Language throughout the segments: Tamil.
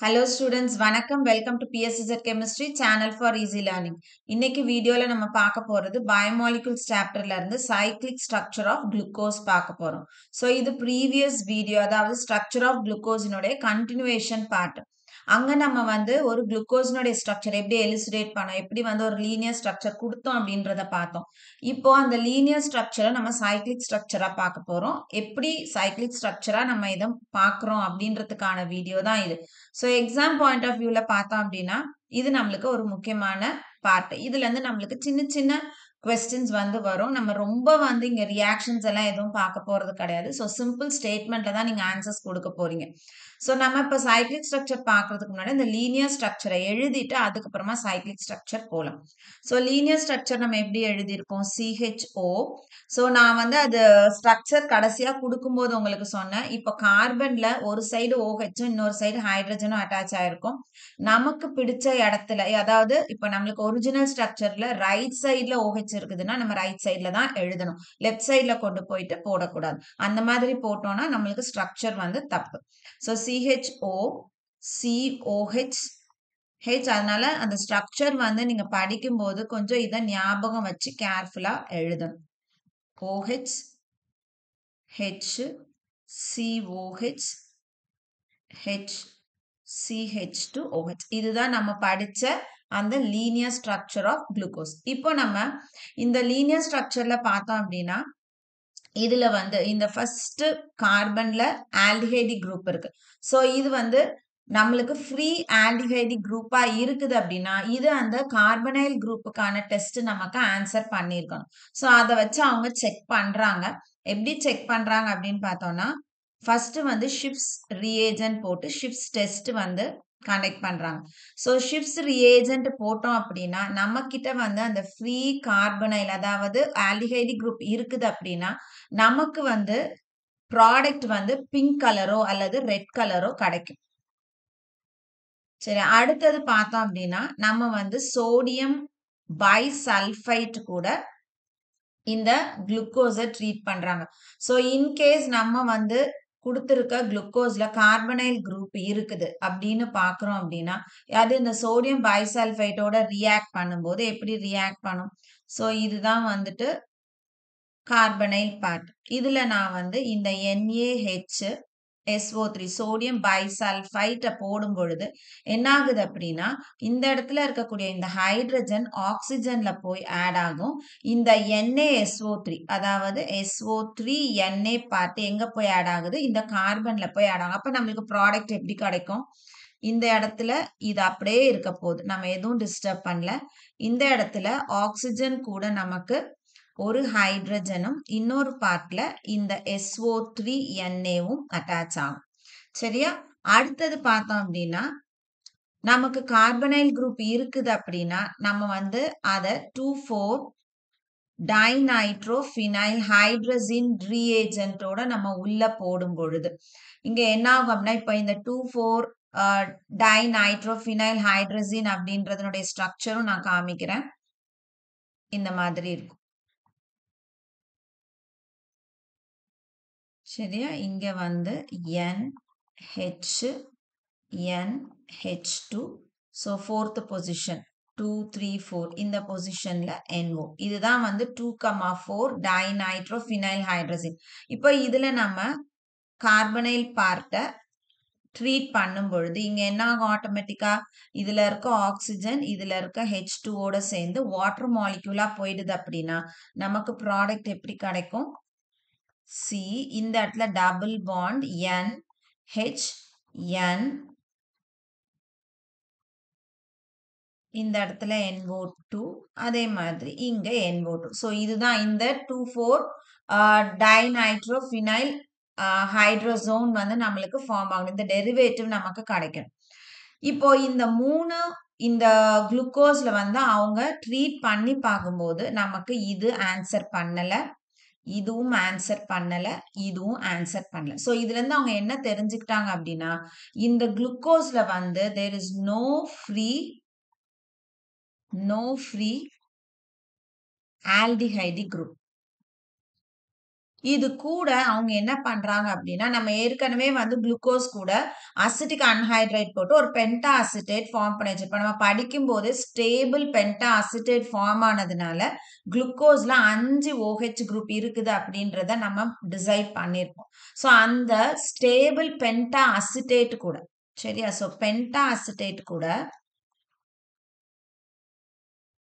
Hello students, வணக்கம். Welcome to PSZ Chemistry Channel for Easy Learning. இன்னைக்கு வீடியோல நம்ம பார்க்க போறது Biomolecules chapterல இருந்து Cyclic Structure of Glucose பார்க்க போறோம். So இது previous video, அதாவது Structure of Glucose னுடைய continuation part. அங்க நம்ம ஒரு குளுக்கோஸ்னுடைய ஸ்ட்ரக்சர் எப்படி எலிசிடேட் பண்ணோம், எப்படி ஒரு லீனியர் ஸ்ட்ரக்சர் கொடுத்தோம் அப்படின்றத பார்த்தோம். இப்போ அந்த லீனியர் ஸ்ட்ரக்சரை நம்ம சைக்ளிக் ஸ்ட்ரக்சரா பார்க்க போறோம். எப்படி சைக்ளிக் ஸ்ட்ரக்சரா நம்ம இதை பார்க்குறோம் அப்படின்றதுக்கான வீடியோ தான் இது. ஸோ எக்ஸாம் பாயிண்ட் ஆஃப் வியூல பார்த்தோம் அப்படின்னா இது நம்மளுக்கு ஒரு முக்கியமான பார்ட். இதுல இருந்து நம்மளுக்கு சின்ன சின்ன கொஸ்டின்ஸ் வரும். நம்ம ரொம்ப இங்க ரியாக்ஷன்ஸ் எல்லாம் எதுவும் பார்க்க போறது கிடையாது. ஸோ சிம்பிள் ஸ்டேட்மெண்ட்ல தான் நீங்க ஆன்சர்ஸ் கொடுக்க போறீங்க. ஸோ நம்ம இப்போ சைக்ளிக் ஸ்ட்ரக்சர் பார்க்கறதுக்கு முன்னாடி இந்த லீனியர் ஸ்ட்ரக்சரை எழுதிட்டு அதுக்கப்புறமா சைக்ளிக் ஸ்ட்ரக்சர் போகலாம். ஸோ லீனியர் ஸ்ட்ரக்சர் நம்ம எப்படி எழுதியிருக்கோம், CHO. ஸோ நான் அது ஸ்ட்ரக்சர் கடைசியா கொடுக்கும்போது உங்களுக்கு சொன்னேன். இப்போ கார்பன்ல ஒரு சைடு OHும் இன்னொரு சைடு ஹைட்ரஜனும் அட்டாச் ஆயிருக்கும். நமக்கு பிடிச்ச இடத்துல, அதாவது இப்போ நம்மளுக்கு ஒரிஜினல் ஸ்ட்ரக்சர்ல ரைட் சைட்ல OH இருக்குதுன்னா நம்ம ரைட் சைட்ல தான் எழுதணும். லெஃப்ட் சைட்ல கொண்டு போயிட்டு போடக்கூடாது. அந்த மாதிரி போட்டோம்னா நம்மளுக்கு ஸ்ட்ரக்சர் தப்பு. So CHO, COH, H. அதனால அந்த ஸ்ட்ரக்சர் நீங்க படிக்கும்போது கொஞ்சம் இதை ஞாபகம் வச்சு கேர்ஃபுல்லா எழுதணும். OH, H, COH, H, CH2OH. இதுதான் நம்ம படிச்ச அந்த லீனியர் ஸ்ட்ரக்சர் ஆஃப் குளுக்கோஸ். இப்போ நம்ம இந்த லீனியர் ஸ்ட்ரக்சர்ல பார்த்தோம் அப்படின்னா இதுல இந்த ஃபர்ஸ்ட் கார்பன்ல ஆல்டிஹைடு குரூப் இருக்கு. ஸோ இது நம்மளுக்கு ஃப்ரீ ஆல்டிஹைடு குரூப்பா இருக்குது அப்படின்னா இது அந்த கார்பனைல் குரூப்புக்கான டெஸ்ட் நமக்கு ஆன்சர் பண்ணியிருக்கணும். ஸோ அதை வச்சு அவங்க செக் பண்றாங்க. எப்படி செக் பண்றாங்க அப்படின்னு பார்த்தோம்னா ஃபர்ஸ்ட் ஷிப்ஸ் ரியேஜென்ட் போட்டு ஷிப்ஸ் டெஸ்ட் கனெக்ட் பண்றாங்க. ஸோ ஷிப்ஸ் ரியேஜென்ட் போட்டோம் அப்படின்னா நம்ம கிட்ட அந்த ஃப்ரீ கார்பனைல், அதாவது ஆல்டிஹைடு குரூப் இருக்குது அப்படின்னா நமக்கு ப்ராடக்ட் பிங்க் கலரோ அல்லது ரெட் கலரோ கிடைக்கும். சரி, அடுத்தது பார்த்தோம் அப்படின்னா நம்ம சோடியம் பைசல்ஃபைட் கூட இந்த குளுக்கோஸை ட்ரீட் பண்றாங்க. ஸோ இன்கேஸ் நம்ம கொடுத்துருக்க குளுக்கோஸ்ல கார்பனைல் குரூப் இருக்குது அப்படின்னு பாக்குறோம் அப்படின்னா அது இந்த சோடியம் பைசல்ஃபைட்டோட ரியாக்ட் பண்ணும்போது எப்படி ரியாக்ட் பண்ணும். ஸோ இதுதான் கார்பனைல் பார்ட். இதுல நான் இந்த NaHSO3 சோடியம் பைசல்ஃபைட்டை போடும் பொழுது என்ன ஆகுது அப்படின்னா இந்த இடத்துல இருக்கக்கூடிய இந்த ஹைட்ரஜன் ஆக்சிஜன்ல போய் ஆட் ஆகும். இந்த NaSO3, அதாவது SO3Na பார்ட் எங்க போய் ஆட் ஆகுது, இந்த கார்பன்ல போய் ஆட் ஆகும். அப்ப நம்மளுக்கு ப்ராடக்ட் எப்படி கிடைக்கும், இந்த இடத்துல இது அப்படியே இருக்க போகுது, நம்ம எதுவும் டிஸ்டர்ப் பண்ணல. இந்த இடத்துல ஆக்சிஜன் கூட நமக்கு ஒரு ஹைட்ரஜனும் இன்னொரு பார்ட்ல இந்த SO3Na அட்டாச் ஆகும். சரியா, அடுத்தது பார்த்தோம் அப்படின்னா நமக்கு கார்பனைல் குரூப் இருக்குது அப்படின்னா நம்ம அதை 2,4 டைநைட்ரோஃபினைல் ஹைட்ரஜன் ரீஏஜென்ட்டோட நம்ம உள்ள போடும் பொழுது இங்க என்ன ஆகும் அப்படின்னா இப்ப இந்த 2,4 டைநைட்ரோஃபினைல் ஹைட்ரஜன் அப்படின்றதனுடைய ஸ்ட்ரக்சரும் நான் காமிக்கிறேன். இந்த மாதிரி இருக்கும். சரியா, இங்க NH, NH2. So fourth position 2, 3, 4 இந்த பொசிஷன்ல NO. இதுதான் 2,4 டைநைட்ரோஃபினைல் ஹைட்ரஜன். இப்போ இதுல நம்ம கார்பனைல் பார்ட்டை ட்ரீட் பண்ணும் பொழுது இங்க என்ன ஆகும், ஆட்டோமேட்டிக்கா இதுல இருக்க ஆக்சிஜன் இதுல இருக்க H2ஓட சேர்ந்து வாட்டர் மாலிக்யூலா போயிடுது அப்படின்னா நமக்கு ப்ராடக்ட் எப்படி கிடைக்கும், C. இந்த இடத்துல டபுள் பாண்ட் NH, N. இந்த இடத்துல NO2, அதே மாதிரி இங்க NO2. ஸோ இதுதான் இந்த 2,4 டைநைட்ரோஃபினைல் ஹைட்ரோசோன் நம்மளுக்கு ஃபார்ம் ஆகும். இந்த டெரிவேட்டிவ் நமக்கு கிடைக்கும். இப்போ இந்த மூணு இந்த குளுக்கோஸ்ல அவங்க ட்ரீட் பண்ணி பார்க்கும்போது நமக்கு இது ஆன்சர் பண்ணல, இதுவும் ஆன்சர் பண்ணல, இதுவும் ஆன்சர் பண்ணல. ஸோ இதுல இருந்து அவங்க என்ன தெரிஞ்சுக்கிட்டாங்க அப்படின்னா இந்த குளுக்கோஸ்ல there is no free aldehyde group. இது கூட அவங்க என்ன பண்றாங்க அப்படின்னா, நம்ம ஏற்கனவே வந்து குளுக்கோஸ் கூட அசிட்டிக் அன்ஹைட்ரைட் போட்டு ஒரு பென்டா அசிட்டேட் ஃபார்ம் பண்ணி வச்சிருப்போம். நம்ம படிக்கும்போது ஸ்டேபிள் பென்டா அசிட்டேட் ஃபார்ம் ஆனதுனால, குளுக்கோஸ்ல 5 OH குரூப் இருக்குது அப்படின்றத நம்ம டிசைட் பண்ணியிருப்போம். ஸோ அந்த ஸ்டேபிள் பென்டா அசிட்டேட் கூட சரியா? ஸோ பென்டா அசிட்டேட் கூட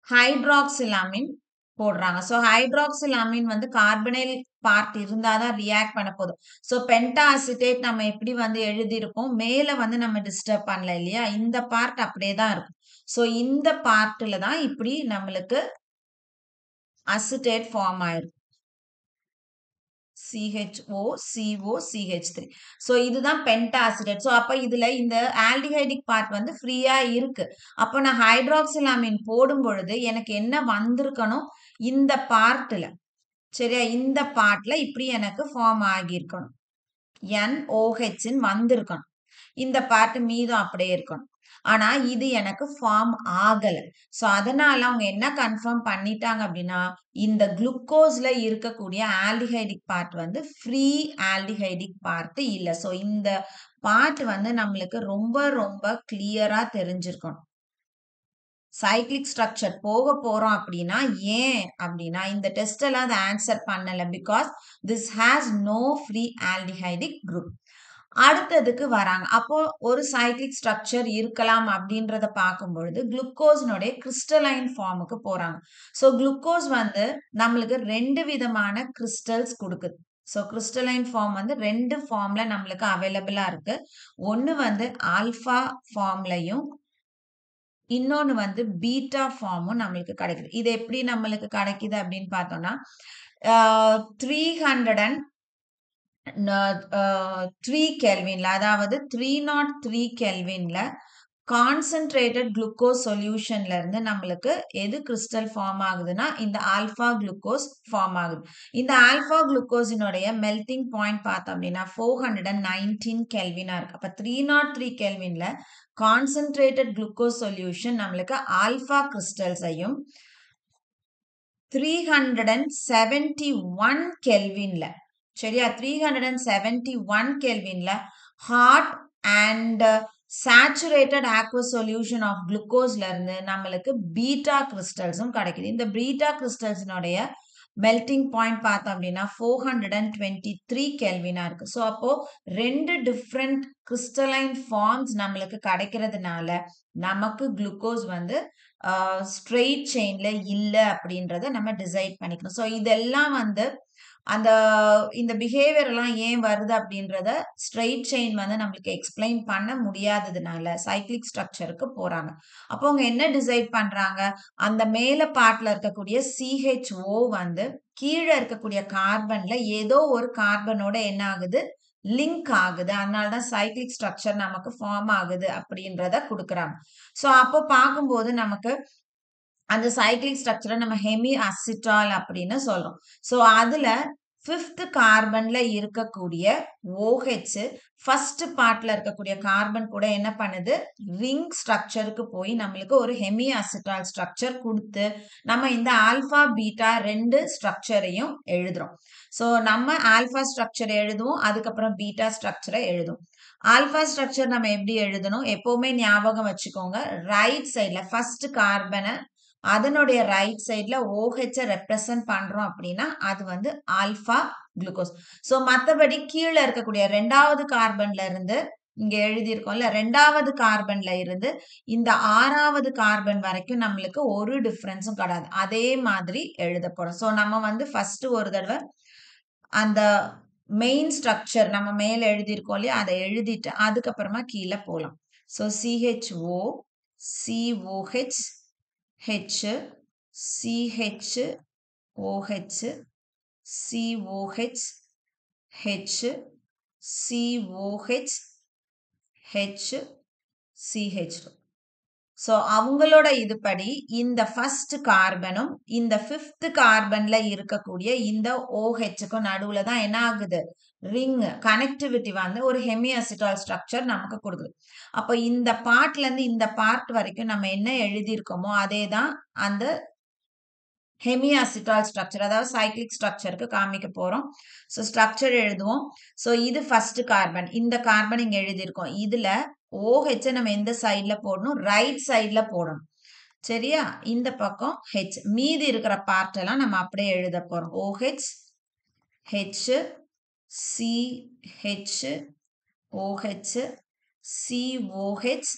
ஹைட்ராக்சிலாமின் போடுறாங்க. ஸோ ஹைட்ராக்சிலாமின் வந்து கார்பனைல் பார்ட் இருந்தா தான் ரியாக்ட் பண்ண போதும். ஸோ பென்டா அசிட்டேட் நம்ம எப்படி வந்து எழுதியிருப்போம், மேல வந்து நம்ம டிஸ்டர்ப் பண்ணல இல்லையா? இந்த பார்ட் அப்படியே தான் இருக்கும். ஸோ இந்த பார்ட்ல தான் இப்படி நம்மளுக்கு அசிட்டேட் ஃபார்ம் ஆயிரும். CHO, CO, CH3. ஸோ இதுதான் பென்டா அசிட்டேட். ஸோ அப்ப இதுல இந்த ஆல்டிஹைடிக் பார்ட் வந்து ஃப்ரீயா இருக்கு. அப்ப நான் ஹைட்ராக்சிலாமின் போடும் பொழுது எனக்கு என்ன வந்திருக்கணும், இந்த பார்ட்ல சரியா? இந்த பார்ட்ல இப்படி எனக்கு ஃபார்ம் ஆகியிருக்கணும். NOHன்னு வந்திருக்கணும். இந்த பார்ட் மீதம் அப்படியே இருக்கணும். ஆனா இது எனக்கு ஃபார்ம் ஆகல. ஸோ அதனால அவங்க என்ன கன்ஃபார்ம் பண்ணிட்டாங்க அப்படின்னா, இந்த குளுக்கோஸ்ல இருக்கக்கூடிய ஆல்டிஹைடிக் பார்ட் வந்து ஃப்ரீ ஆல்டிஹைடிக் பார்ட் இல்ல. ஸோ இந்த பார்ட் வந்து நம்மளுக்கு ரொம்ப ரொம்ப கிளியரா தெரிஞ்சிருக்கணும். சைக்ளிக் ஸ்ட்ரக்சர் போக போறோம் அப்படின்னா ஏன் அப்படின்னா இந்த டெஸ்ட் எல்லாம் அதை ஆன்சர் பண்ணல because this has no free aldehydic group. அடுத்ததுக்கு வராங்க. அப்போ ஒரு சைக்ளிக் ஸ்ட்ரக்சர் இருக்கலாம் அப்படின்றத பார்க்கும் பொழுது குளுக்கோஸ்னுடைய கிறிஸ்டலைன் ஃபார்முக்கு போறாங்க. ஸோ குளுக்கோஸ் வந்து நம்மளுக்கு 2 விதமான கிறிஸ்டல்ஸ் கொடுக்குது. ஸோ கிறிஸ்டலைன் ஃபார்ம் வந்து 2 ஃபார்ம்ல நம்மளுக்கு அவைலபிளா இருக்கு. ஒன்னு வந்து ஆல்பா ஃபார்ம்லயும் இன்னொன்னு வந்து பீட்டா ஃபார்மும் நம்மளுக்கு கிடைக்குது. இது எப்படி நம்மளுக்கு கிடைக்குது அப்படின்னு பார்த்தோம்னா 303 கெல்வின்ல அதாவது 303 கெல்வின்ல கான்சென்ட்ரேட்டட் குளுக்கோஸ் சொல்யூஷன்ல இருந்து நம்மளுக்கு எது கிறிஸ்டல் ஃபார்ம் ஆகுதுன்னா இந்த ஆல்பா குளுக்கோஸ் ஃபார்ம் ஆகுது. இந்த ஆல்பா குளுக்கோஸினுடைய மெல்டிங் பாயிண்ட் பார்த்தோம் அப்படின்னா 419 கெல்வினா இருக்கு. அப்ப 303 கெல்வின்ல கான்சென்ட்ரேட்டட் குளுக்கோஸ் சொல்யூஷன் நம்மளுக்கு ஆல்பா கிறிஸ்டல்ஸையும் 371 கெல்வின்ல சரியா 371 கெல்வின்ல hot and saturated aqueous solution of குளுக்கோஸ்ல இருந்து நம்மளுக்கு பீட்டா கிறிஸ்டல்ஸும் கிடைக்குது. இந்த பீட்டா கிறிஸ்டல்ஸினுடைய மெல்டிங் பாயிண்ட் பார்த்தோம் அப்படின்னா 423 கெல்வினா இருக்கு. ஸோ அப்போ 2 டிஃப்ரெண்ட் கிறிஸ்டலைன் ஃபார்ம்ஸ் நம்மளுக்கு கிடைக்கிறதுனால நமக்கு குளுக்கோஸ் வந்து ஸ்ட்ரெயிட் செயின்ல இல்ல அப்படின்றத நம்ம டிசைட் பண்ணிக்கணும். ஸோ இதெல்லாம் வந்து அந்த இந்த பிஹேவியர் எல்லாம் ஏன் வருது அப்படின்றத ஸ்ட்ரெயிட் செயின் வந்து நம்மளுக்கு எக்ஸ்பிளைன் பண்ண முடியாததுனால சைக்ளிக் ஸ்ட்ரக்சருக்கு போறாங்க. அப்போ அவங்க என்ன டிசைட் பண்றாங்க, அந்த மேல பார்ட்ல இருக்கக்கூடிய CHO வந்து கீழே இருக்கக்கூடிய கார்பன்ல ஏதோ ஒரு கார்பனோட என்ன ஆகுது, லிங்க் ஆகுது. அதனாலதான் சைக்ளிக் ஸ்ட்ரக்சர் நமக்கு ஃபார்ம் ஆகுது அப்படின்றத கொடுக்குறாங்க. ஸோ அப்போ பார்க்கும்போது நமக்கு அந்த சைக்ளிக் ஸ்ட்ரக்சரை நம்ம ஹெமி அசிட்டால் அப்படின்னு சொல்றோம். ஸோ அதுல 5th கார்பன்ல இருக்கக்கூடிய OH ஃபர்ஸ்ட் பார்ட்ல இருக்கக்கூடிய கார்பன் கூட என்ன பண்ணுது, ரிங் ஸ்ட்ரக்சருக்கு போய் நம்மளுக்கு ஒரு ஹெமி அசிட்டால் ஸ்ட்ரக்சர் கொடுத்து நம்ம இந்த ஆல்பா பீட்டா 2 ஸ்ட்ரக்சரையும் எழுதுறோம். ஸோ நம்ம ஆல்பா ஸ்ட்ரக்சர் எழுதுவோம், அதுக்கப்புறம் பீட்டா ஸ்ட்ரக்சரை எழுதுவோம். ஆல்பா ஸ்ட்ரக்சர் நம்ம எப்படி எழுதணும், எப்பவுமே ஞாபகம் வச்சுக்கோங்க. ரைட் சைட்ல ஃபர்ஸ்ட் கார்பனை அதனுடைய ரைட் சைட்ல OH ரெப்ரசன்ட் பண்றோம் அப்படின்னா அது வந்து ஆல்பா குளுக்கோஸ். ஸோ மற்றபடி கீழே இருக்கக்கூடிய 2வது கார்பன்ல இருந்து இங்க எழுதியிருக்கோம்ல 2வது கார்பன்ல இருந்து இந்த 6வது கார்பன் வரைக்கும் நம்மளுக்கு ஒரு டிஃபரன்ஸும் கிடையாது. அதே மாதிரி எழுத போறோம். ஸோ நம்ம வந்து ஃபர்ஸ்ட் ஒரு தடவை அந்த மெயின் ஸ்ட்ரக்சர் நம்ம மேல எழுதியிருக்கோம் இல்லையா, அதை எழுதிட்டு அதுக்கப்புறமா கீழே போகலாம். So CHO, COH, H, CH, OH, COH, H, COH, H, CH2. So அவங்களோட இதுபடி இந்த ஃபர்ஸ்ட் கார்பனும் இந்த 5th கார்பன்ல இருக்கக்கூடிய இந்த OHக்கும் நடுவுல தான் என்ன ஆகுது, ரிங் கனெக்டிவிட்டி வந்து ஒரு ஹெமி அசிட்டால் ஸ்ட்ரக்சர் நமக்கு கொடுக்குது. அப்போ இந்த பார்ட்ல இருந்து இந்த பார்ட் வரைக்கும் நம்ம என்ன எழுதியிருக்கோமோ அதே தான் அந்த ஹெமிஅசிட்டால் ஸ்ட்ரக்சர், அதாவது சைக்ளிக் ஸ்ட்ரக்சருக்கு காமிக்க போறோம். ஸோ ஸ்ட்ரக்சர் எழுதுவோம். ஸோ இது ஃபர்ஸ்ட் கார்பன், இந்த கார்பன் இங்க எழுதியிருக்கோம். இதுல OH நம்ம எந்த சைட்ல போடணும்? ரைட் சைட்ல போடணும். சரியா? இந்த பக்கம் H, மீதி இருக்கிற பார்ட் எல்லாம் நம்ம அப்படியே எழுத போறோம். OH, H, CH, OH, COH,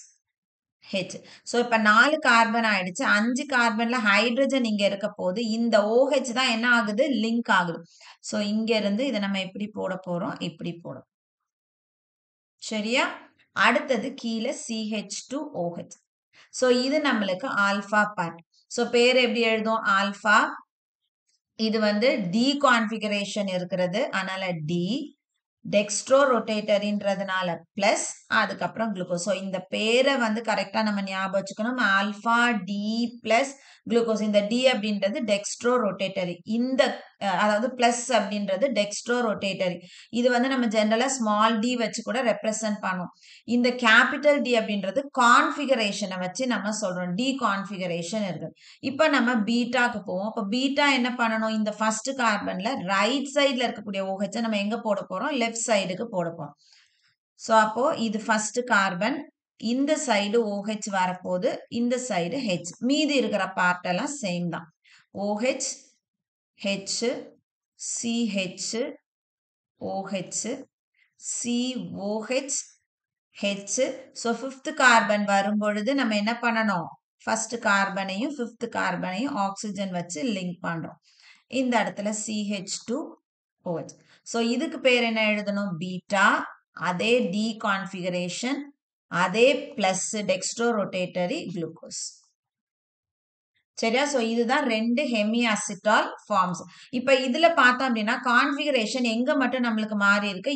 H. So இப்ப 4 கார்பன் ஆயிடுச்சு. 5 கார்பன்ல ஹைட்ரஜன் இங்க இருக்க போது இந்த OH தான் என்ன ஆகுது? லிங்க் ஆகுது. ஸோ இங்க இருந்து இதை நம்ம எப்படி போட போறோம்? இப்படி போடும். சரியா? அடுத்தது கீழே CH2OH. ஸோ இது நம்மளுக்கு ஆல்பா பார்ட். ஸோ பேர் எப்படி எழுதும்? ஆல்பா. இது வந்து டி கான்ஃபிகரேஷன் இருக்கிறது, அதனால டி. டெக்ஸ்ட்ரோ ரொட்டேட்டரின்றதுனால பிளஸ், அதுக்கப்புறம் குளுக்கோஸ். ஸோ இந்த பேரை வந்து கரெக்டாக நம்ம ஞாபகம் வச்சுக்கணும். Alpha D plus glucose. இந்த டி அப்படின்றது டெக்ஸ்ட்ரோ ரொட்டேட்டரி. இந்த அதாவது பிளஸ் அப்படின்றது டெக்ஸ்ட்ரோ ரொட்டேட்டரி. இது வந்து நம்ம ஜென்ரலாக ஸ்மால் டி வச்சு கூட ரெப்ரசன்ட் பண்ணுவோம். இந்த கேபிட்டல் டி அப்படின்றது கான்ஃபிகரேஷனை வச்சு நம்ம சொல்றோம். டி கான்ஃபிகரேஷன் இருக்குது. இப்போ நம்ம பீட்டாக்கு போவோம். இப்போ பீட்டா என்ன பண்ணணும்? இந்த ஃபர்ஸ்ட் கார்பன்ல ரைட் சைட்ல இருக்கக்கூடிய OH நம்ம எங்க போட போறோம்? லெஃப்ட் சைடுக்கு போட போறோம். ஸோ அப்போ இது ஃபர்ஸ்ட் கார்பன், இந்த சைடு OH வரப்போது, இந்த சைடு H. மீதி இருக்கிற பார்ட் எல்லாம் சேம் தான். OH, H, CH, OH, COH, H. So fifth carbon வரும் பொழுது நம்ம என்ன பண்ணணும்? ஃபர்ஸ்ட் கார்பனையும் ஃபிஃப்த் கார்பனையும் ஆக்சிஜன் வச்சு லிங்க் பண்றோம். இந்த இடத்துல CH2OH. ஸோ இதுக்கு பேர் என்ன எழுதணும்? பீட்டா. அதே டி கான்ஃபிகரேஷன், அதே பிளஸ் டெக்ஸ்ட்ரோ ரொட்டேட்டரி குளுக்கோஸ். சரியா? ஸோ இதுதான் 2 ஹெமிஅசிட்டால் ஃபார்ம்ஸ். இப்போ இதுல பார்த்தோம் அப்படின்னா கான்ஃபிகரேஷன் எங்க மட்டும் நம்மளுக்கு மாறி இருக்கு?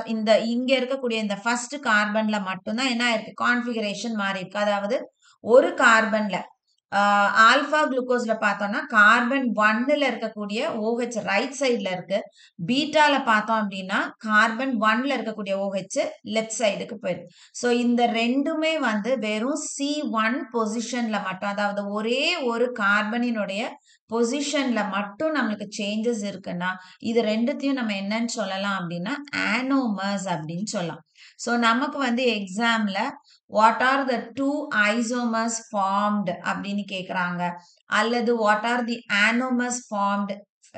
இந்த இங்க இருக்கக்கூடிய இந்த ஃபர்ஸ்ட் கார்பன்ல மட்டும்தான் என்ன இருக்கு? கான்ஃபிகரேஷன் மாறி இருக்கு. அதாவது ஒரு கார்பன்ல ஆல்பா குளுக்கோஸ்ல பார்த்தோம்னா கார்பன் 1ல இருக்கக்கூடிய OH ரைட் சைட்ல இருக்கு. பீட்டால பார்த்தோம் அப்படின்னா கார்பன் 1ல இருக்கக்கூடிய OH லெஃப்ட் சைடுக்கு போயிருக்கு. ஸோ இந்த ரெண்டுமே வந்து வெறும் C1 பொசிஷன்ல மட்டும், அதாவது ஒரே ஒரு கார்பனினுடைய பொசிஷன்ல மட்டும் நம்மளுக்கு சேஞ்சஸ் இருக்குன்னா இது ரெண்டுத்தையும் நம்ம என்னன்னு சொல்லலாம் அப்படின்னா ஆனோமர்ஸ் அப்படின்னு சொல்லலாம். ஸோ நமக்கு வந்து எக்ஸாம்ல what are the 2 isomers formed அப்படின்னு கேட்குறாங்க, அல்லது what are the anomers formed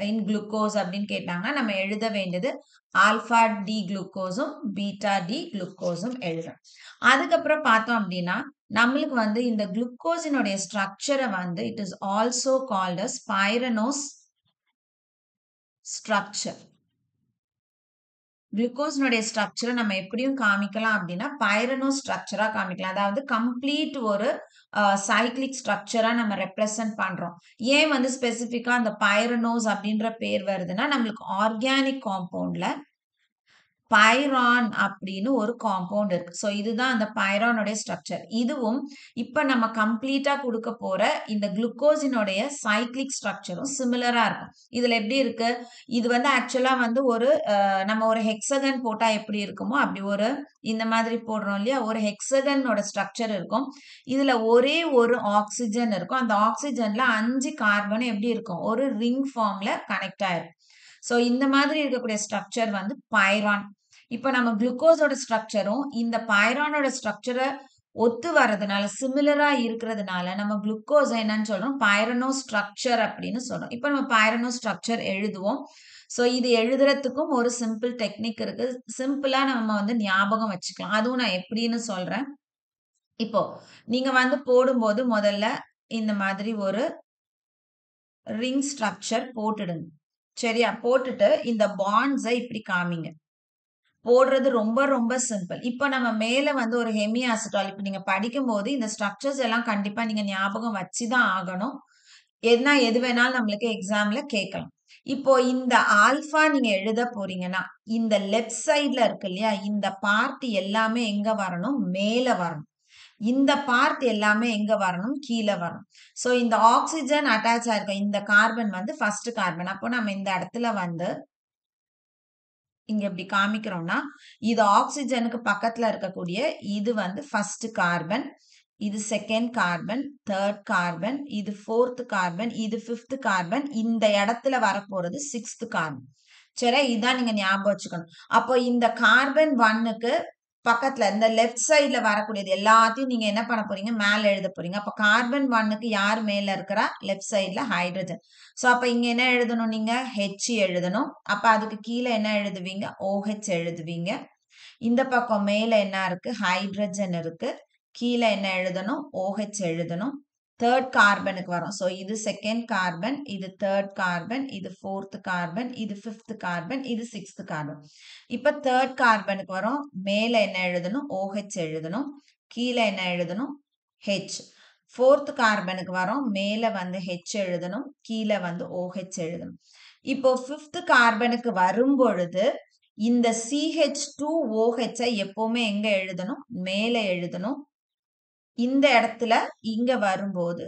in glucose அப்படின்னு கேட்டாங்கன்னா நம்ம எழுத வேண்டியது ஆல்பா டி குளுக்கோஸும் பீட்டா டி குளுக்கோஸும் எழுதணும். அதுக்கப்புறம் பார்த்தோம் அப்படின்னா நம்மளுக்கு வந்து இந்த குளுக்கோஸினுடைய ஸ்ட்ரக்சரை வந்து it is also called as pyranose structure. குளுக்கோஸ்னுடைய ஸ்ட்ரக்சரை நம்ம எப்படியும் காமிக்கலாம் அப்படின்னா பைரனோ ஸ்ட்ரக்சரா காமிக்கலாம். அதாவது கம்ப்ளீட் ஒரு சைக்ளிக் ஸ்ட்ரக்சரா நம்ம ரெப்ரசன்ட் பண்றோம். ஏன் வந்து ஸ்பெசிபிக்கா அந்த பைரனோஸ் அப்படின்ற பேர் வருதுன்னா நம்மளுக்கு ஆர்கானிக் காம்பவுண்ட்ல பைரான் அப்படின்னு ஒரு காம்பவுண்ட் இருக்கு. ஸோ இதுதான் அந்த பைரானுடைய ஸ்ட்ரக்சர். இதுவும் இப்ப நம்ம கம்ப்ளீட்டா கொடுக்க போற இந்த குளுக்கோஸினுடைய சைக்ளிக் ஸ்ட்ரக்சரும் சிமிலரா இருக்கும். இதுல எப்படி இருக்கு? இது வந்து ஆக்சுவலா வந்து ஒரு நம்ம ஒரு ஹெக்ஸகன் போட்டா எப்படி இருக்குமோ அப்படி ஒரு இந்த மாதிரி போடுறோம் இல்லையா? ஒரு ஹெக்ஸகனோட ஸ்ட்ரக்சர் இருக்கும். இதுல ஒரே ஒரு ஆக்சிஜன் இருக்கும். அந்த ஆக்சிஜன்ல 5 கார்பன் எப்படி இருக்கும்? ஒரு ரிங் ஃபார்ம்ல கனெக்ட் ஆயிருக்கும். ஸோ இந்த மாதிரி இருக்கக்கூடிய ஸ்ட்ரக்சர் வந்து பைரான். இப்போ நம்ம குளுக்கோஸோட ஸ்ட்ரக்சரும் இந்த பைரானோட ஸ்ட்ரக்சரை ஒத்து வர்றதுனால சிமிலரா இருக்கிறதுனால நம்ம குளுக்கோஸ் என்னன்னு சொல்றோம்? பைரனோ ஸ்ட்ரக்சர் அப்படின்னு சொல்றோம். இப்போ நம்ம பைரனோ ஸ்ட்ரக்சர் எழுதுவோம். ஸோ இது எழுதுறதுக்கும் ஒரு சிம்பிள் டெக்னிக் இருக்கு. சிம்பிளா நம்ம வந்து ஞாபகம் வச்சுக்கலாம். அதுவும் நான் எப்படின்னு சொல்றேன். இப்போ நீங்க வந்து போடும்போது முதல்ல இந்த மாதிரி ஒரு ரிங் ஸ்ட்ரக்சர் போட்டுடுங்க. சரியா? போட்டுட்டு இந்த பாண்ட்ஸை இப்படி காமிங்க. போடுறது ரொம்ப ரொம்ப சிம்பிள். இப்போ நம்ம மேல வந்து ஒரு ஹெமிஅசிட்டால் இப்ப நீங்க படிக்கும்போது இந்த ஸ்ட்ரக்சர்ஸ் எல்லாம் கண்டிப்பா நீங்க ஞாபகம் வச்சு தான் ஆகணும். எது வேணாலும் நம்மளுக்கு எக்ஸாம்ல கேட்கலாம். இப்போ இந்த ஆல்பா நீங்க எழுத போறீங்கன்னா இந்த லெஃப்ட் சைட்ல இருக்கு இல்லையா? இந்த பார்ட் எல்லாமே எங்க வரணும்? மேல வரணும். இந்த பார்ட் எல்லாமே எங்க வரணும்? கீழ வரணும். சோ இந்த ஆக்ஸிஜன் அட்டாச் ஆயிருக்க இந்த கார்பன் வந்து ஃபர்ஸ்ட் கார்பன். அப்போ நம்ம இந்த இடத்துல வந்து இங்க இப்படி காமிக்கிறோம்னா இது ஆக்ஸிஜனுக்கு பக்கத்துல இருக்கக்கூடிய இது வந்து ஃபர்ஸ்ட் கார்பன். இது செகண்ட் கார்பன், தேர்ட் கார்பன், இது ஃபோர்த் கார்பன், இது ஃபிஃப்த் கார்பன், இந்த இடத்துல வரப்போறது சிக்ஸ்த் கார்பன். சரி, இதான் நீங்க ஞாபகம் வச்சுக்கணும். அப்போ இந்த கார்பன் 1க்கு பக்கத்துல இந்த லெஃப்ட் சைட்ல வரக்கூடியது எல்லாத்தையும் நீங்க என்ன பண்ண போறீங்க, மேல எழுத போறீங்க. அப்ப கார்பன் 1க்கு யார் மேல இருக்கிறா, லெஃப்ட் சைட்ல ஹைட்ரஜன். சோ அப்ப இங்க என்ன எழுதணும், நீங்க H எழுதணும். அப்ப அதுக்கு கீழே என்ன எழுதுவீங்க, OH எழுதுவீங்க. இந்த பக்கம் மேல என்ன இருக்கு, ஹைட்ரஜன் இருக்கு. கீழே என்ன எழுதணும், OH எழுதணும். தேர்ட் கார்பனுக்கு வரும். ஸோ இது செகண்ட் கார்பன், இது தேர்ட் கார்பன், இது ஃபோர்த் கார்பன், இது ஃபிஃப்த் கார்பன், இது சிக்ஸ்த் கார்பன். இப்ப தேர்ட் கார்பனுக்கு வரும். மேல என்ன எழுதணும், OH எழுதணும். கீழே என்ன எழுதணும், H. ஃபோர்த் கார்பனுக்கு வரும். மேல வந்து H எழுதணும், கீழே வந்து OH எழுதணும். இப்போ ஃபிஃப்த் கார்பனுக்கு வரும் பொழுது இந்த CH2OH எப்பவுமே எங்க எழுதணும், மேல எழுதணும். இந்த இடத்துல இங்க வரும்போது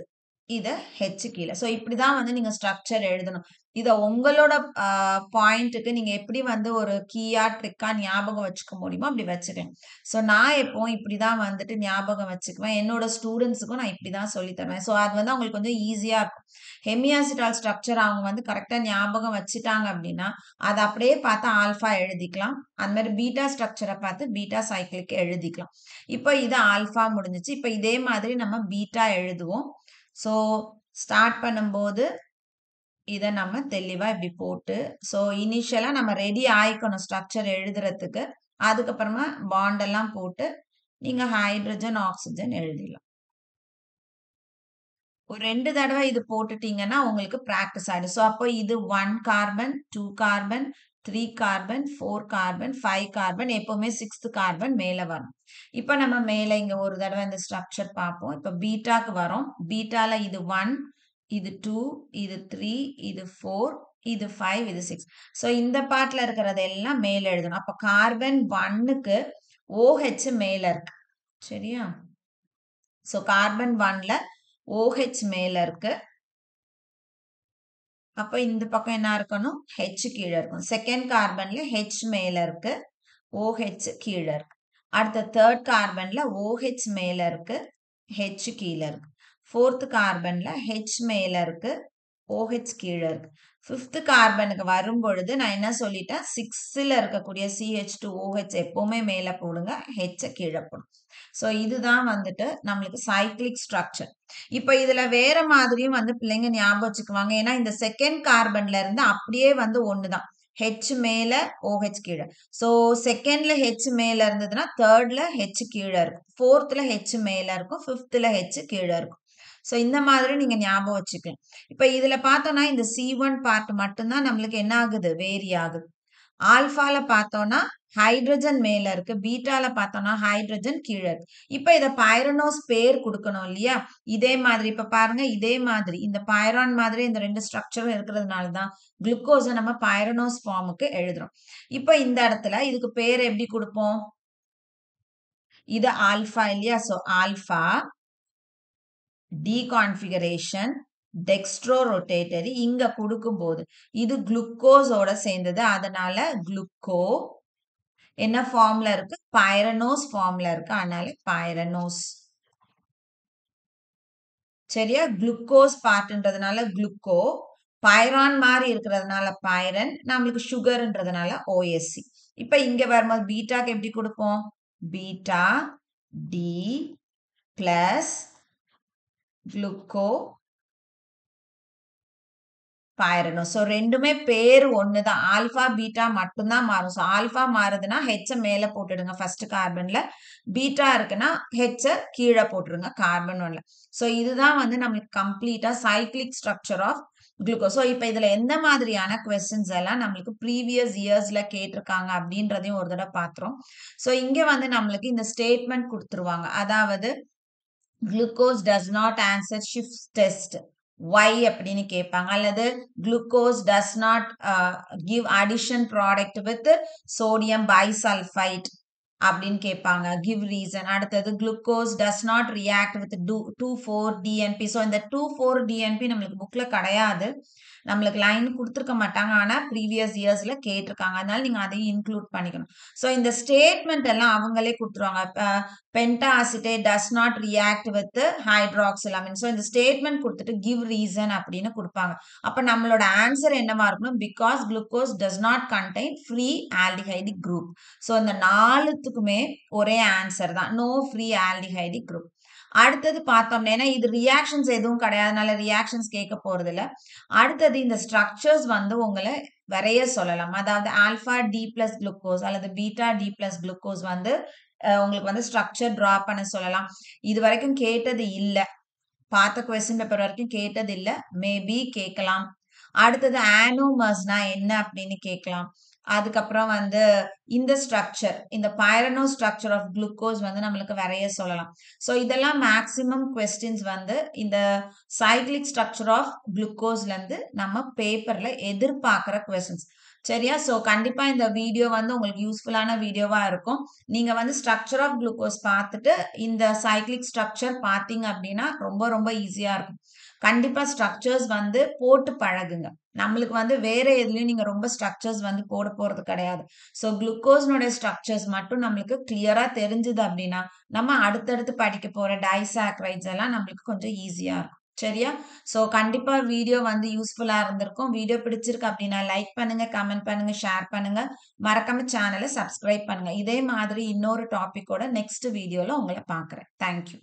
இத H கீழே. ஸோ இப்படிதான் வந்து நீங்க ஸ்ட்ரக்சர் எழுதணும். இத உங்களோட பாயிண்ட்டுக்கு நீங்க எப்படி வந்து ஒரு கீயா ட்ரிக்கா ஞாபகம் வச்சுக்க முடியுமோ அப்படி வச்சுக்கேன். ஸோ நான் எப்பவும் இப்படிதான் வந்துட்டு ஞாபகம் வச்சுக்குவேன். என்னோட ஸ்டூடெண்ட்ஸுக்கும் நான் இப்படிதான் சொல்லி தருவேன். ஸோ அது வந்து அவங்களுக்கு கொஞ்சம் ஈஸியா இருக்கும். ஹெமியாசிட்டால் ஸ்ட்ரக்சர் அவங்க வந்து கரெக்டா ஞாபகம் வச்சுட்டாங்க அப்படின்னா அதை அப்படியே பார்த்து ஆல்ஃபா எழுதிக்கலாம். அந்த மாதிரி பீட்டா ஸ்ட்ரக்சரை பார்த்து பீட்டா சைக்கிளுக்கு எழுதிக்கலாம். இப்போ இது ஆல்ஃபா முடிஞ்சிச்சு. இப்போ இதே மாதிரி நம்ம பீட்டா எழுதுவோம். ஸோ ஸ்டார்ட் பண்ணும்போது இதை நம்ம தெளிவா இப்படி போட்டு, ஸோ இனிஷியலா நம்ம ரெடி ஆயிக்கணும் ஸ்ட்ரக்சர் எழுதுறதுக்கு. அதுக்கப்புறமா பாண்ட் எல்லாம் போட்டு நீங்க ஹைட்ரஜன் ஆக்சிஜன் எழுதிடலாம். ஒரு 2 தடவை இது போட்டுட்டீங்கன்னா உங்களுக்கு பிராக்டிஸ் ஆயிடும். ஸோ அப்போ இது 1 carbon, 2 carbon, 3 carbon, 4 carbon, 5 carbon, எப்பவுமே 6th கார்பன் மேல வரும். இப்ப நம்ம மேல இங்க ஒரு தடவை இந்த ஸ்ட்ரக்சர் பார்ப்போம். இப்ப பீட்டாக்கு வரோம். பீட்டால இது 1, இது 2, இது 3, இது 4, இது 5, இது 6. ஸோ இந்த பார்ட்ல இருக்கிறது எல்லாம் மேல எழுதணும். அப்ப கார்பன் 1க்கு OH மேல இருக்கு. சரியா? ஸோ கார்பன் 1ல OH மேல இருக்கு. அப்ப இந்த பக்கம் என்ன இருக்கணும், H கீழே இருக்கும். செகண்ட் கார்பன்ல H மேல இருக்கு, OH கீழே இருக்கு. அடுத்த தேர்ட் கார்பன்ல OH மேல இருக்கு, H கீழே இருக்கு. ஃபோர்த் கார்பன்ல H மேல இருக்கு, OH கீழே இருக்கு. ஃபிஃப்த் கார்பனுக்கு வரும் பொழுது நான் என்ன சொல்லிட்டேன், 6ல இருக்கக்கூடிய CH2OH எப்பவுமே மேல போடுங்க, H கீழே போடும். ஸோ இதுதான் வந்துட்டு நம்மளுக்கு சைக்ளிக் ஸ்ட்ரக்சர். இப்ப இதுல வேற மாதிரியும் வந்து பிள்ளைங்க ஞாபகம் வச்சுக்குவாங்க. ஏன்னா இந்த செகண்ட் கார்பன்ல இருந்து அப்படியே வந்து ஒண்ணுதான், H மேல OH கீழே. ஸோ செகண்ட்ல H மேல இருந்ததுன்னா தேர்ட்ல H கீழே இருக்கும், ஃபோர்த்ல H மேல இருக்கும், ஃபிஃப்த்ல H கீழே இருக்கும். ஸோ இந்த மாதிரி நீங்க ஞாபகம் வச்சுக்கலாம். இப்ப இதுல பார்த்தோம்னா இந்த C1 பார்ட் மட்டும்தான் நம்மளுக்கு என்ன ஆகுது, வேரி ஆகுது. ஆல்பால பார்த்தோம்னா ஹைட்ரஜன் மேல இருக்கு, பீட்டால பார்த்தோம்னா ஹைட்ரஜன் கீழே இருக்கு. இப்ப இத பைரனோஸ் பேர் கொடுக்கணும் இல்லையா? இதே மாதிரி இப்ப பாருங்க, இதே மாதிரி இந்த பைரான் மாதிரி இந்த 2 ஸ்ட்ரக்சரும் இருக்கிறதுனால தான் குளுக்கோஸை நம்ம பைரனோஸ் ஃபார்முக்கு எழுதுறோம். இப்ப இந்த இடத்துல இதுக்கு பேர் எப்படி கொடுப்போம், இது ஆல்பா இல்லையா? ஸோ ஆல்பா டீகான்ஃபிகரேஷன் டெக்ஸ்ட்ரோ ரொட்டேட்டரி இங்க கொடுக்கும்போது இது குளுக்கோஸோட சேர்ந்தது, அதனால குளுக்கோ என்ன ஃபார்ம்ல இருக்கு, பைரனோஸ் ஃபார்ம்ல இருக்கு, அதனால பைரனோஸ். சரியா? குளுக்கோஸ் பார்ட்ன்றதுனால குளுக்கோ, பைரான் மாதிரி இருக்கிறதுனால பைரன், நம்மளுக்கு சுகர்ன்றதுனால OSC. இப்ப இங்க வரும்போது பீட்டாக்கு எப்படி கொடுப்போம், beta D plus gluco pyrano. So ரெண்டுமே பேர் ஒண்ணுதான், ஆல்பா பீட்டா மட்டும்தான் மாறும். ஸோ ஆல்பா மாறுதுன்னா ஹெச்ச மேல போட்டுடுங்க ஃபர்ஸ்ட் கார்பன்ல, பீட்டா இருக்குன்னா ஹெச்ச கீழே போட்டுருங்க கார்பன் 1ல. ஸோ இதுதான் வந்து நம்மளுக்கு கம்ப்ளீட்டா cyclic structure of glucose. So இப்போ இதுல எந்த மாதிரியான கொஸ்டின்ஸ் எல்லாம் நம்மளுக்கு ப்ரீவியஸ் இயர்ஸ்ல கேட்டிருக்காங்க அப்படின்றதையும் ஒரு தடவை பாத்துறோம். ஸோ இங்க வந்து நம்மளுக்கு இந்த ஸ்டேட்மெண்ட் கொடுத்துருவாங்க, அதாவது glucose does not answer shift test, why அப்படின்னு கேட்பாங்க, அல்லது glucose does not give addition product with sodium bisulfite அப்படின்னு கேட்பாங்க. Give reason. அடுத்தது glucose does not react with 2,4-DNP. So இந்த 2,4-DNP நம்மளுக்கு புக்ல கிடையாது. நம்மளுக்கு லைன் குடுத்துருக்க மாட்டாங்க. ஆனா ப்ரீவியஸ் இயர்ஸ்ல கேட்டிருக்காங்க. அதனால நீங்க அதையும் இன்க்ளூட் பண்ணிக்கணும். ஸோ இந்த ஸ்டேட்மெண்ட் எல்லாம் அவங்களே குடுத்துருவாங்க. Penta acetate does not react with hydroxylamine. So இந்த ஸ்டேட்மெண்ட் குடுத்துட்டு கிவ் ரீசன் அப்படின்னு குடுப்பாங்க. அப்ப நம்மளோட ஆன்சர் என்னவா இருக்கணும்? Because glucose does not contain free aldehydic group. So இந்த 4த்துக்குமே ஒரே ஆன்சர் தான். No free aldehydic group. அடுத்தது பார்த்தோம்னா, ஏன்னா இது ரியாக்ஷன்ஸ் எதுவும் கிடையாதனால ரியாக்ஷன்ஸ் கேட்க போறதில்ல. அடுத்தது இந்த ஸ்ட்ரக்சர்ஸ் வந்து உங்கள வரைய சொல்லலாம். அதாவது ஆல்ஃபா டி பிளஸ் குளுக்கோஸ் அல்லது பீட்டா டி பிளஸ் குளுக்கோஸ் வந்து உங்களுக்கு வந்து ஸ்ட்ரக்சர் டிரா பண்ண சொல்லலாம். இதுவரைக்கும் கேட்டது இல்ல. பார்த்த கொஸ்டின் பேப்பர் வரைக்கும் கேட்டது இல்ல. மேபி கேட்கலாம். அடுத்தது ஆனோமர்ஸ்னா என்ன அப்படின்னு கேட்கலாம். அதுக்கப்புறம் வந்து இந்த ஸ்ட்ரக்சர், இந்த பைரனோ ஸ்ட்ரக்சர் ஆஃப் குளுக்கோஸ் வந்து நம்மளுக்கு வரைய சொல்லலாம். ஸோ இதெல்லாம் மேக்ஸிமம் கொஸ்டின்ஸ் வந்து இந்த சைக்ளிக் ஸ்ட்ரக்சர் ஆஃப் குளுக்கோஸ்லேருந்து நம்ம பேப்பர்ல எதிர்பார்க்குற கொஸ்டின்ஸ். சரியா? ஸோ கண்டிப்பா இந்த வீடியோ வந்து உங்களுக்கு யூஸ்ஃபுல்லான வீடியோவா இருக்கும். நீங்க வந்து ஸ்ட்ரக்சர் ஆஃப் குளுக்கோஸ் பார்த்துட்டு இந்த சைக்ளிக் ஸ்ட்ரக்சர் பார்த்தீங்க அப்படின்னா ரொம்ப ரொம்ப ஈஸியா இருக்கும். கண்டிப்பா ஸ்ட்ரக்சர்ஸ் வந்து போட்டு பழகுங்க. நம்மளுக்கு வந்து வேற எதுலயும் நீங்க ரொம்ப ஸ்ட்ரக்சர்ஸ் வந்து போட போறது கிடையாது. ஸோ குளுக்கோஸ்னுடைய ஸ்ட்ரக்சர்ஸ் மட்டும் நம்மளுக்கு கிளியரா தெரிஞ்சது அப்படின்னா, நம்ம அடுத்தடுத்து படிக்க போற டைசாக்கரைட்ஸ் எல்லாம் நம்மளுக்கு கொஞ்சம் ஈஸியா இருக்கும். சரியா? ஸோ கண்டிப்பா வீடியோ வந்து யூஸ்ஃபுல்லா இருந்திருக்கும். வீடியோ பிடிச்சிருக்கு அப்படின்னா லைக் பண்ணுங்க, கமெண்ட் பண்ணுங்க, ஷேர் பண்ணுங்க. மறக்காம சேனல சப்ஸ்கிரைப் பண்ணுங்க. இதே மாதிரி இன்னொரு டாபிக்கோட நெக்ஸ்ட் வீடியோல உங்கள பார்க்குறேன். Thank you.